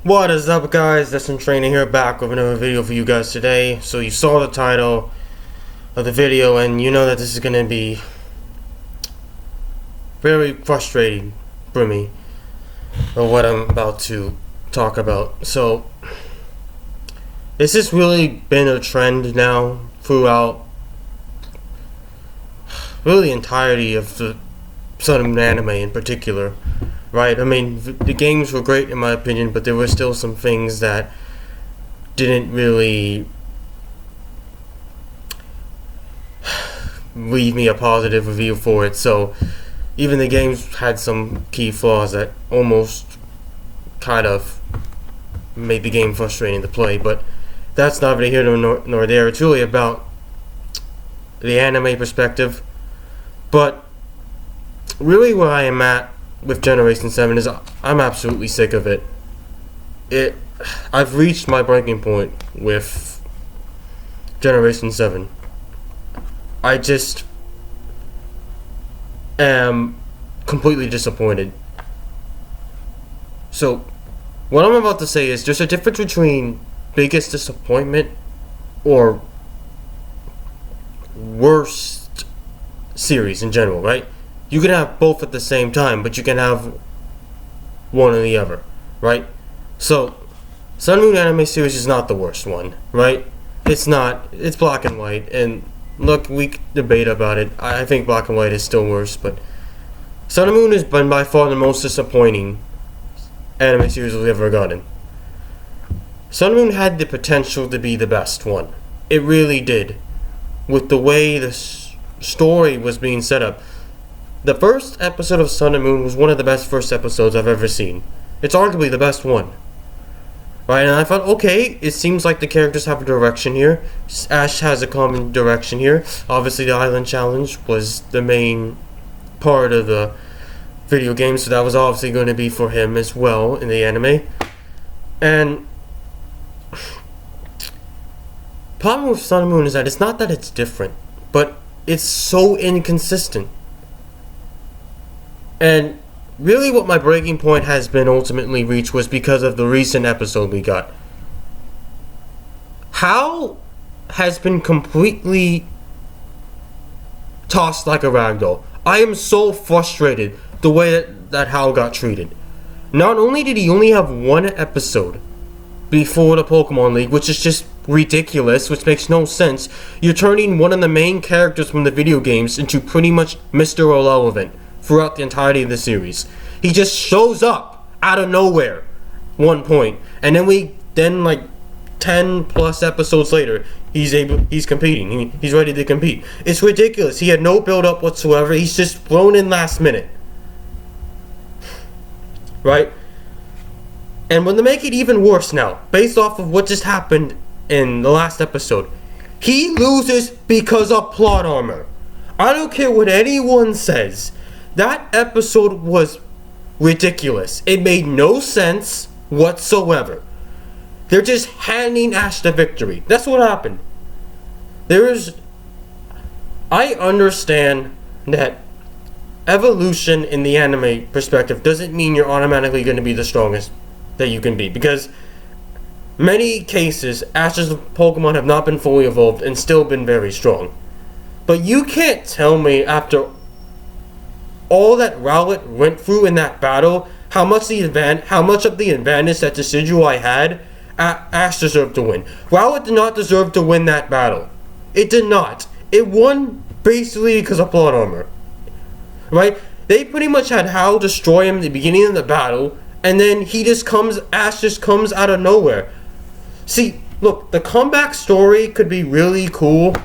What is up, guys? Destin Trainer here, back with another video for you guys today. So you saw the title of the video and you know that this is going to be very frustrating for me of what I'm about to talk about. So this has really been a trend now throughout really the entirety of the Sun and Moon anime in particular. Right, I mean, the games were great in my opinion, but there were still some things that didn't really leave me a positive review for it. So, even the games had some key flaws that almost kind of made the game frustrating to play. But that's not really here nor there. It's really about the anime perspective. But really, where I am at with Generation 7 is I'm absolutely sick of it. I've reached my breaking point with Generation 7. I just am completely disappointed. So, what I'm about to say is there's a difference between biggest disappointment or worst series in general, right? You can have both at the same time, but you can have one or the other, right? So, Sun and Moon anime series is not the worst one, right? It's not. It's Black and White, and look, we can debate about it. I think Black and White is still worse, but Sun and Moon has been by far the most disappointing anime series we've ever gotten. Sun and Moon had the potential to be the best one. It really did. With the way the story was being set up. The first episode of Sun and Moon was one of the best first episodes I've ever seen. It's arguably the best one. Right, and I thought, okay, it seems like the characters have a direction here. Ash has a common direction here. Obviously, the Island Challenge was the main part of the video game, so that was obviously going to be for him as well in the anime. And problem with Sun and Moon is that it's not that it's different, but it's so inconsistent. And really what my breaking point has been ultimately reached was because of the recent episode we got. Hal has been completely tossed like a ragdoll. I am so frustrated the way that Hal got treated. Not only did he only have one episode before the Pokemon League, which is just ridiculous, which makes no sense. You're turning one of the main characters from the video games into pretty much Mr. Irrelevant throughout the entirety of the series. He just shows up out of nowhere one point, and then like 10 plus episodes later he's competing. He's ready to compete. It's ridiculous. He had no build up whatsoever. He's just thrown in last minute, right? And when they make it even worse now, based off of what just happened in the last episode, he loses because of plot armor. I don't care what anyone says. That episode was ridiculous. It made no sense whatsoever. They're just handing Ash the victory. That's what happened. I understand that evolution in the anime perspective doesn't mean you're automatically going to be the strongest that you can be, because many cases Ash's Pokemon have not been fully evolved and still been very strong. But you can't tell me after all that Rowlet went through in that battle, how much of the advantage that Decidueye had, Ash deserved to win. Rowlet did not deserve to win that battle. It did not. It won basically because of plot armor. Right? They pretty much had Hal destroy him at the beginning of the battle, and then Ash just comes out of nowhere. See, look, the comeback story could be really cool,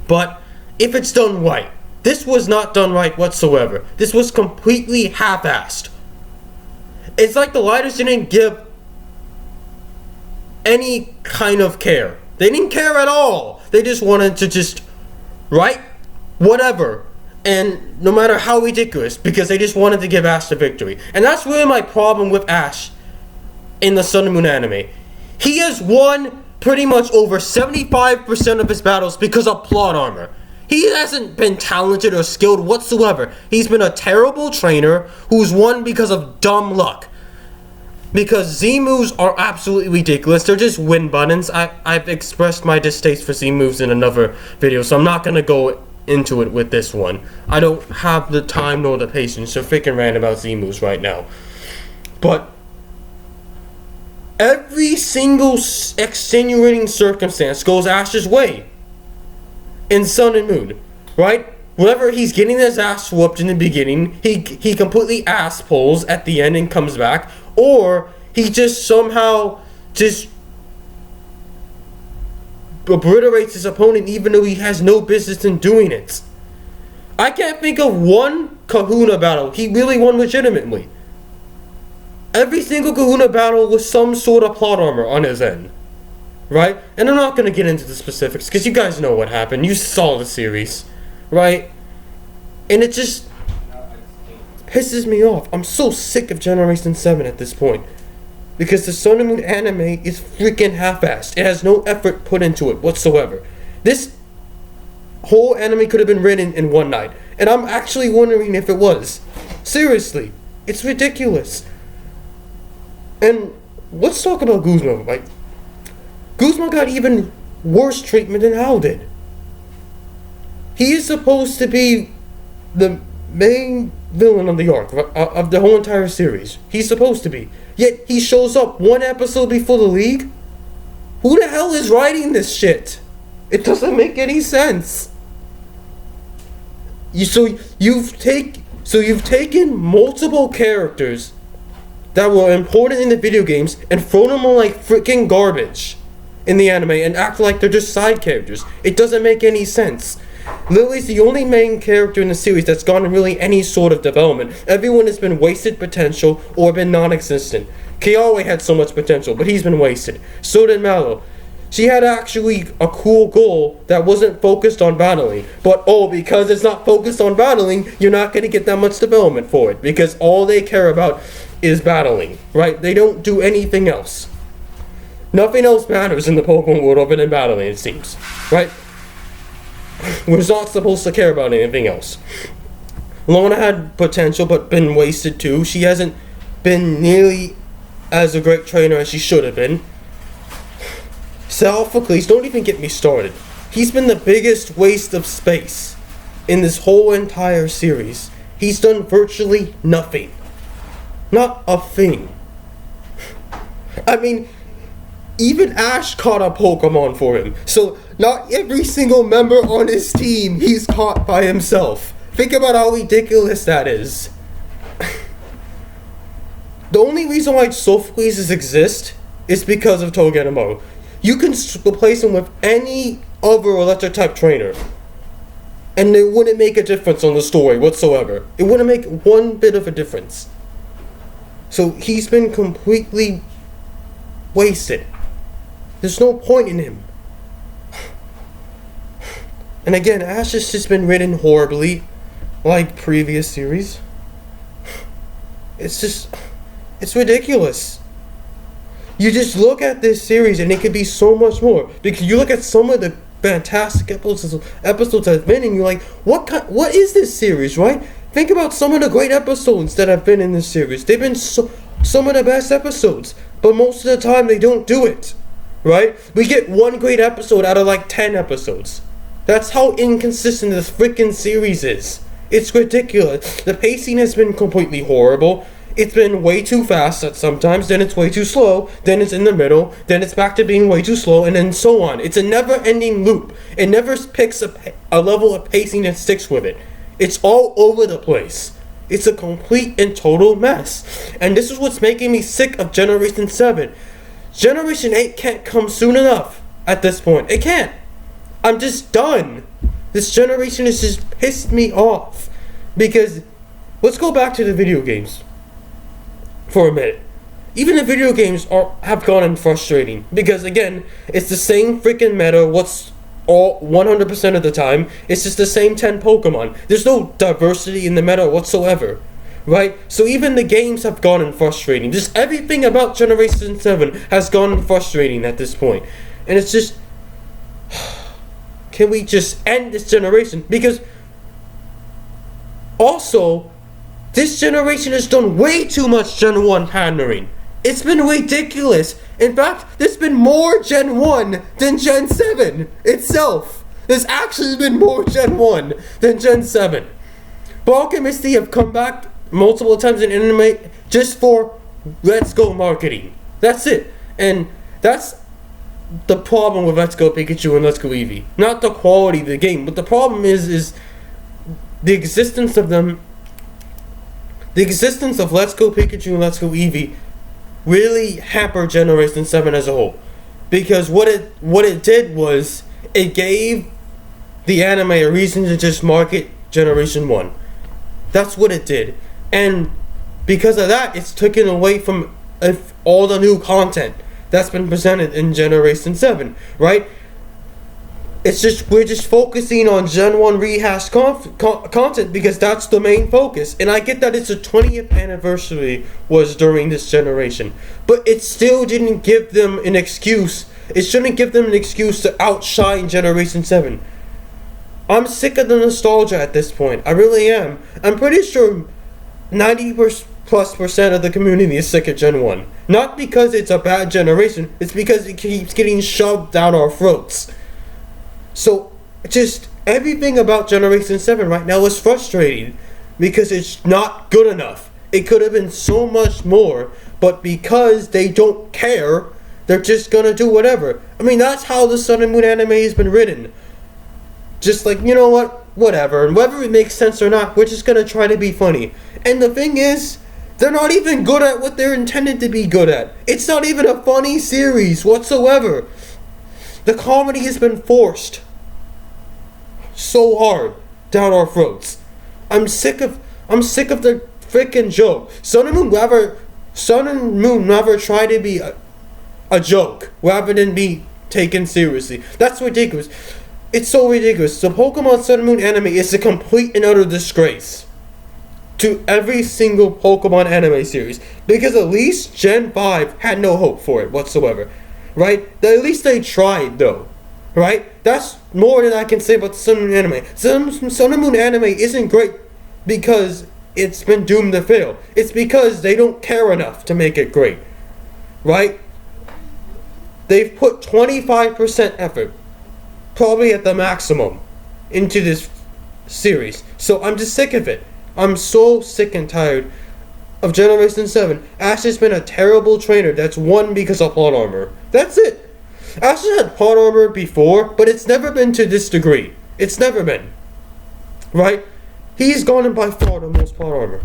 but if it's done right. This was not done right whatsoever. This was completely half-assed. It's like the writers didn't give any kind of care. They didn't care at all. They just wanted to just write whatever, and no matter how ridiculous, because they just wanted to give Ash the victory. And that's really my problem with Ash in the Sun and Moon anime. He has won pretty much over 75% of his battles because of plot armor. He hasn't been talented or skilled whatsoever. He's been a terrible trainer who's won because of dumb luck. Because Z moves are absolutely ridiculous. They're just win buttons. I've expressed my distaste for Z moves in another video, so I'm not gonna go into it with this one. I don't have the time nor the patience to freaking rant about Z moves right now. But every single extenuating circumstance goes Ash's way in Sun and Moon, right? Whenever he's getting his ass whooped in the beginning, he completely ass pulls at the end and comes back, or he just somehow just obliterates his opponent even though he has no business in doing it. I can't think of one Kahuna battle he really won legitimately. Every single Kahuna battle was some sort of plot armor on his end, right? And I'm not going to get into the specifics because you guys know what happened. You saw the series, right? And it just pisses me off. I'm so sick of Generation 7 at this point. Because the Sun and Moon anime is freaking half-assed. It has no effort put into it whatsoever. This whole anime could have been written in one night. And I'm actually wondering if it was. Seriously. It's ridiculous. And let's talk about Guzma. Like, Guzma got even worse treatment than Hal did. He is supposed to be the main villain of the arc, of the whole entire series. He's supposed to be. Yet he shows up one episode before the League? Who the hell is writing this shit? It doesn't make any sense. You've taken multiple characters that were important in the video games and thrown them on like freaking garbage in the anime and act like they're just side characters. It doesn't make any sense. Lily's the only main character in the series that's gotten really any sort of development. Everyone has been wasted potential or been non-existent. Kiawe had so much potential, but he's been wasted. So did Mallow. She had actually a cool goal that wasn't focused on battling. But because it's not focused on battling, you're not going to get that much development for it. Because all they care about is battling, right? They don't do anything else. Nothing else matters in the Pokemon world other than battling, it seems, right? We're not supposed to care about anything else. Lona had potential but been wasted too. She hasn't been as a great trainer as she should have been. Sophocles, don't even get me started. He's been the biggest waste of space in this whole entire series. He's done virtually nothing. Not a thing. I mean, even Ash caught a Pokemon for him. So, not every single member on his team he's caught by himself. Think about how ridiculous that is. The only reason why Sophocles exist is because of Togedemaru. You can replace him with any other electric type trainer, and it wouldn't make a difference on the story whatsoever. It wouldn't make one bit of a difference. So he's been completely wasted. There's no point in him. And again, Ash has just been written horribly, like previous series. It's ridiculous. You just look at this series and it could be so much more. Because you look at some of the fantastic episodes that have been, and you're like, what is this series, right? Think about some of the great episodes that have been in this series. They've been some of the best episodes, but most of the time they don't do it, right? We get one great episode out of like 10 episodes. That's how inconsistent this freaking series is. It's ridiculous. The pacing has been completely horrible. It's been way too fast at sometimes, then it's way too slow, then it's in the middle, then it's back to being way too slow, and then so on. It's a never-ending loop. It never picks a level of pacing that sticks with it. It's all over the place. It's a complete and total mess. And this is what's making me sick of Generation 7. Generation 8 can't come soon enough at this point. It can't. I'm just done. This generation has just pissed me off. Because, let's go back to the video games for a minute. Even the video games have gotten frustrating. Because again, it's the same freaking meta, all 100% of the time. It's just the same 10 Pokemon. There's no diversity in the meta whatsoever. Right? So even the games have gotten frustrating. Just everything about Generation 7 has gotten frustrating at this point. And it's just, can we just end this generation? Because also, this generation has done way too much Gen 1 pandering. It's been ridiculous. In fact, there's been more Gen 1 than Gen 7 itself. There's actually been more Gen 1 than Gen 7. Brock and Misty have come back multiple times in anime just for Let's Go marketing. That's it. And that's the problem with Let's Go Pikachu and Let's Go Eevee. Not the quality of the game, but the problem is the existence of them. The existence of Let's Go Pikachu and Let's Go Eevee really hampered Generation 7 as a whole. Because what it did was it gave the anime a reason to just market Generation 1. That's what it did. And because of that, it's taken away from all the new content that's been presented in Generation 7, right? We're just focusing on Gen 1 rehashed content because that's the main focus. And I get that it's the 20th anniversary was during this generation, but it still didn't give them an excuse. It shouldn't give them an excuse to outshine Generation 7. I'm sick of the nostalgia at this point. I really am. I'm pretty sure 90+% of the community is sick of Gen 1. Not because it's a bad generation, it's because it keeps getting shoved down our throats. So, just everything about Generation 7 right now is frustrating because it's not good enough. It could have been so much more, but because they don't care, they're just gonna do whatever. I mean, that's how the Sun and Moon anime has been written. Just like, you know what, whatever, and whether it makes sense or not, we're just gonna try to be funny. And the thing is, they're not even good at what they're intended to be good at. It's not even a funny series whatsoever. The comedy has been forced so hard down our throats. I'm sick of the freaking joke. Sun and Moon never try to be a joke rather than be taken seriously. That's ridiculous. It's so ridiculous. The Pokemon Sun and Moon anime is a complete and utter disgrace to every single Pokemon anime series, because at least Gen 5 had no hope for it whatsoever, right? At least they tried though, right? That's more than I can say about the Sun and Moon anime. Sun and Moon anime isn't great because it's been doomed to fail. It's because they don't care enough to make it great, right? They've put 25% effort, probably at the maximum, into this series. So I'm just sick of it. I'm so sick and tired of Generation 7. Ash has been a terrible trainer that's won because of plot armor. That's it. Ash has had plot armor before, but it's never been to this degree. It's never been. Right? He's gone in by far the most plot armor.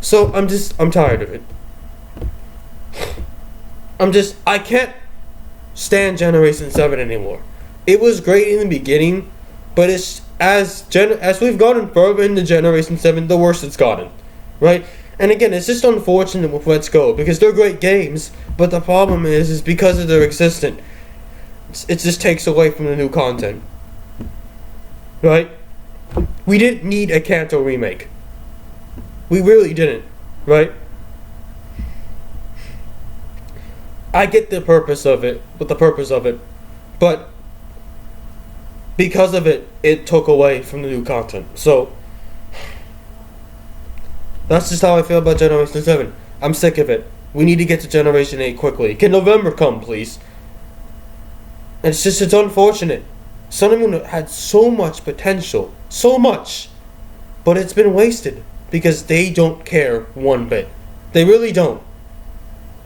So I'm tired of it. I can't stand Generation 7 anymore. It was great in the beginning, but it's as we've gotten further into Generation 7, the worse it's gotten, right? And again, it's just unfortunate with Let's Go, because they're great games, but the problem is because of their existence, it just takes away from the new content, right? We didn't need a Kanto remake. We really didn't, right? I get the purpose of it, but because of it, it took away from the new content. So, that's just how I feel about Generation 7. I'm sick of it. We need to get to Generation 8 quickly. Can November come, please? And it's unfortunate. Sun and Moon had so much potential. So much. But it's been wasted. Because they don't care one bit. They really don't.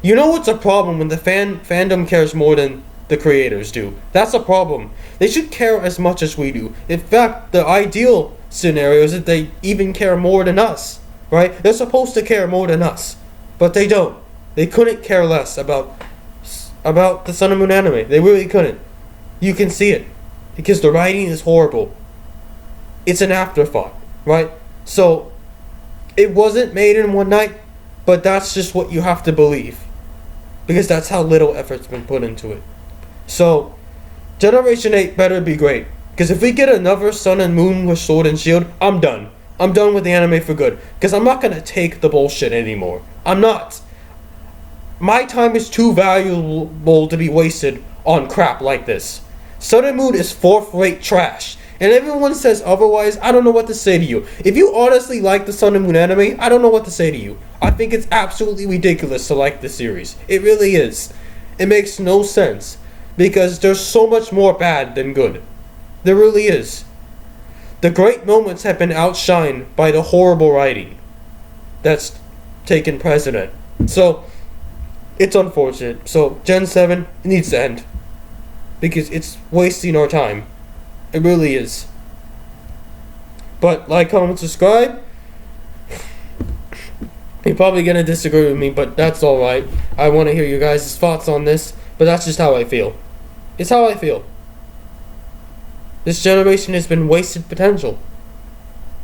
You know what's a problem when the fandom cares more than the creators do? That's a problem. They should care as much as we do. In fact, the ideal scenario is that they even care more than us, right? They're supposed to care more than us, but they don't. They couldn't care less about the Sun and Moon anime. They really couldn't. You can see it because the writing is horrible. It's an afterthought, right? So it wasn't made in one night, but that's just what you have to believe, because that's how little effort's been put into it. So, Generation 8 better be great. Because if we get another Sun and Moon with Sword and Shield, I'm done. I'm done with the anime for good. Because I'm not going to take the bullshit anymore. I'm not. My time is too valuable to be wasted on crap like this. Sun and Moon is fourth-rate trash. And everyone says otherwise, I don't know what to say to you. If you honestly like the Sun and Moon anime, I don't know what to say to you. I think it's absolutely ridiculous to like this series. It really is. It makes no sense. Because there's so much more bad than good. There really is. The great moments have been outshined by the horrible writing that's taken precedent. So, it's unfortunate. So, Gen 7 needs to end. Because it's wasting our time. It really is. But, like, comment, subscribe. You're probably gonna disagree with me, but that's alright. I want to hear your guys' thoughts on this, but that's just how I feel. It's how I feel. This generation has been wasted potential.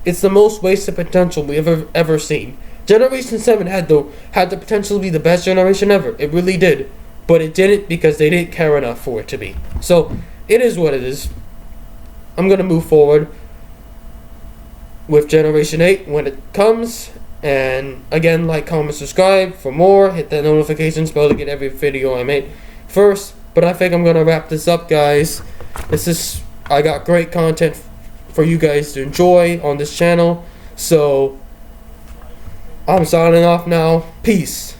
It's the most wasted potential we've ever seen. Generation 7 had the potential to be the best generation ever. It really did. But it didn't because they didn't care enough for it to be. So, it is what it is. I'm going to move forward with Generation 8 when it comes. And again, like, comment, subscribe for more. Hit that notifications bell to get every video I make first. But I think I'm going to wrap this up, guys. I got great content for you guys to enjoy on this channel. So, I'm signing off now. Peace.